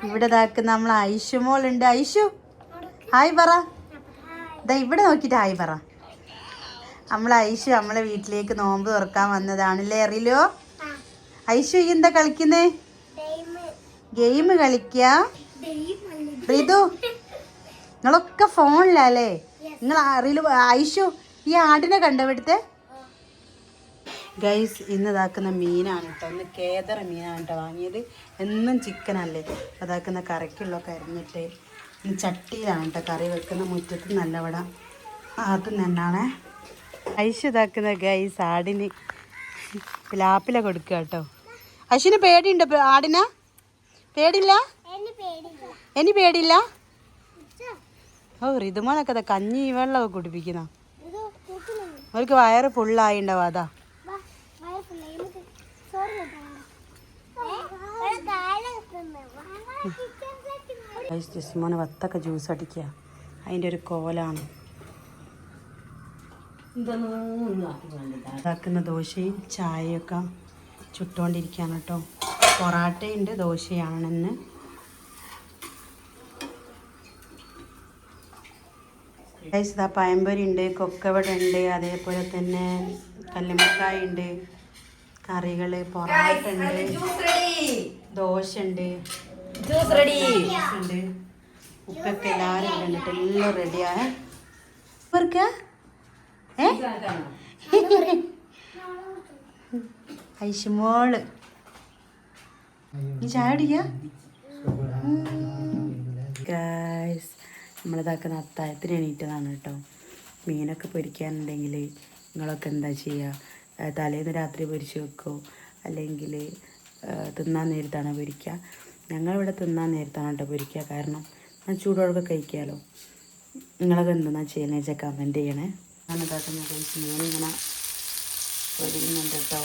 ഇവിടെ നമ്മൾ ഐഷുമോളുണ്ട്. ഐഷു ഹായ് പറ. ഇതാ ഇവിടെ നോക്കിയിട്ട് ഹായ് പറ. ഐഷു നമ്മളെ വീട്ടിലേക്ക് നോമ്പ് തുറക്കാൻ വന്നതാണല്ലേ അറിയില്ലോ. ഐഷു ഈ എന്താ കളിക്കുന്നേ? ഗെയിം കളിക്കുക. റിതു നിങ്ങളൊക്കെ ഫോണിലല്ലേ? നിങ്ങൾ അറിയില്ല. ഐഷു ഈ ആടിനെ കണ്ടോ ഇവിടുത്തെ? ഗൈസ് ഇന്ന് ഇതാക്കുന്ന മീനാണ് കേട്ടോ. ഇന്ന് കേദറ മീനാണ് കേട്ടോ വാങ്ങിയത്. എന്നും ചിക്കനല്ലേ. അതാക്കുന്ന കറിക്കുള്ളൊക്കെ അരിഞ്ഞിട്ട് ഇന്ന് ചട്ടിയിലാണ് കേട്ടോ കറി വെക്കുന്ന. മുറ്റത്ത് നല്ലവട അതും തന്നെയാണേ. ഐഷു ഇതാക്കുന്ന ഗൈസ് ആടിന് ലാപ്പില കൊടുക്കുക കേട്ടോ. ഐഷുവിന് പേടിയുണ്ട് ആടിനാ? പേടില്ല? ഇനി പേടില്ല? ഓ റിതുമോനൊക്കെ അതാ കഞ്ഞി വെള്ളമൊക്കെ കുടിപ്പിക്കുന്ന. അവർക്ക് വയറ് ഫുള്ളായിണ്ടാവും അതാ. ജസ്മോനെ വത്തൊക്കെ ജ്യൂസ് അടിക്കുക. അതിൻ്റെ ഒരു കോലാണ് ഇതാക്കുന്ന. ദോശയും ചായയൊക്കെ ചുട്ടുകൊണ്ടിരിക്കുകയാണ് കേട്ടോ. പൊറാട്ടയുണ്ട്, ദോശയാണെന്ന്. ഇതാ പഴംപൊരി ഉണ്ട്, കൊക്കവട ഉണ്ട്, അതേപോലെ തന്നെ കല്ലുമ്മക്കായ ഉണ്ട്, കറികൾ, പൊറാട്ട ഉണ്ട്, ദോശ ഉണ്ട്, ഉണ്ട്, ഉപ്പൊക്കെ എല്ലാവരും കണ്ടിട്ട് എല്ലാം റെഡിയാണ്. ഇവർക്ക് ഐഷുമോള് ഈ ചായ കുടിക്കുക. നമ്മളിതാക്കുന്ന അത്താഴത്തിന് എണീറ്റതാണ് കേട്ടോ. മീനൊക്കെ പൊരിക്കാനുണ്ടെങ്കിൽ നിങ്ങളൊക്കെ എന്താ ചെയ്യുക? തലേന്ന് രാത്രി പൊരിച്ച് വെക്കുമോ, അല്ലെങ്കിൽ തിന്നാൻ നേരത്താണ് പൊരിക്കുക? ഞങ്ങളിവിടെ തിന്നാൻ നേരത്താണ് കേട്ടോ പൊരിക്കുക. കാരണം ചൂടോടൊക്കെ കഴിക്കാമല്ലോ. നിങ്ങളൊക്കെ എന്തെന്നാ ചെയ്യുന്നത് വെച്ചാൽ കമൻറ്റ് ചെയ്യണേ. ഞാൻ ഇതാക്കുന്ന കഴിച്ച് മീനിങ്ങനെ പൊരിക്കുന്നുണ്ട് കേട്ടോ.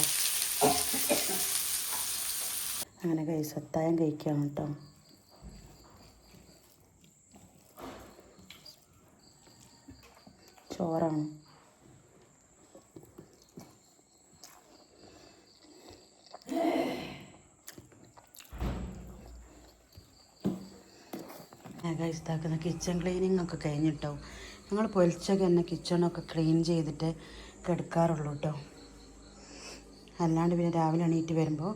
അങ്ങനെ കഴിച്ച് അത്താഴം കഴിക്കാം കേട്ടോ. ചോറാണ്. ഇതാക്കുന്ന കിച്ചൺ ക്ലീനിങ് ഒക്കെ കഴിഞ്ഞിട്ടോ. ഞങ്ങൾ പൊലിച്ചൊക്കെ തന്നെ കിച്ചണൊക്കെ ക്ലീൻ ചെയ്തിട്ട് കിടക്കാറുള്ളൂ കേട്ടോ. അല്ലാണ്ട് പിന്നെ രാവിലെ എണീറ്റ് വരുമ്പോൾ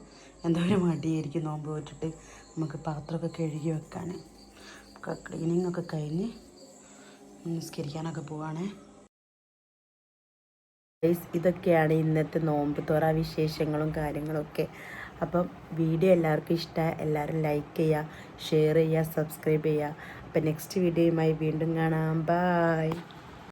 എന്തോ ഒരു മടിയായിരിക്കും നോമ്പ് പോറ്റിട്ട് നമുക്ക് പാത്രമൊക്കെ കഴുകി വെക്കാൻ. ക്ലീനിങ് ഒക്കെ കഴിഞ്ഞ് നിസ്കരിക്കാനൊക്കെ പോവാണേ. ഇതൊക്കെയാണ് ഇന്നത്തെ നോമ്പ് തുറ വിശേഷങ്ങളും കാര്യങ്ങളൊക്കെ. അപ്പം വീഡിയോ എല്ലാവർക്കും ഇഷ്ടമായി. എല്ലാവരും ലൈക്ക് ചെയ്യുക, ഷെയർ ചെയ്യുക, സബ്സ്ക്രൈബ് ചെയ്യുക. അപ്പം നെക്സ്റ്റ് വീഡിയോയുമായി വീണ്ടും കാണാം. ബൈ.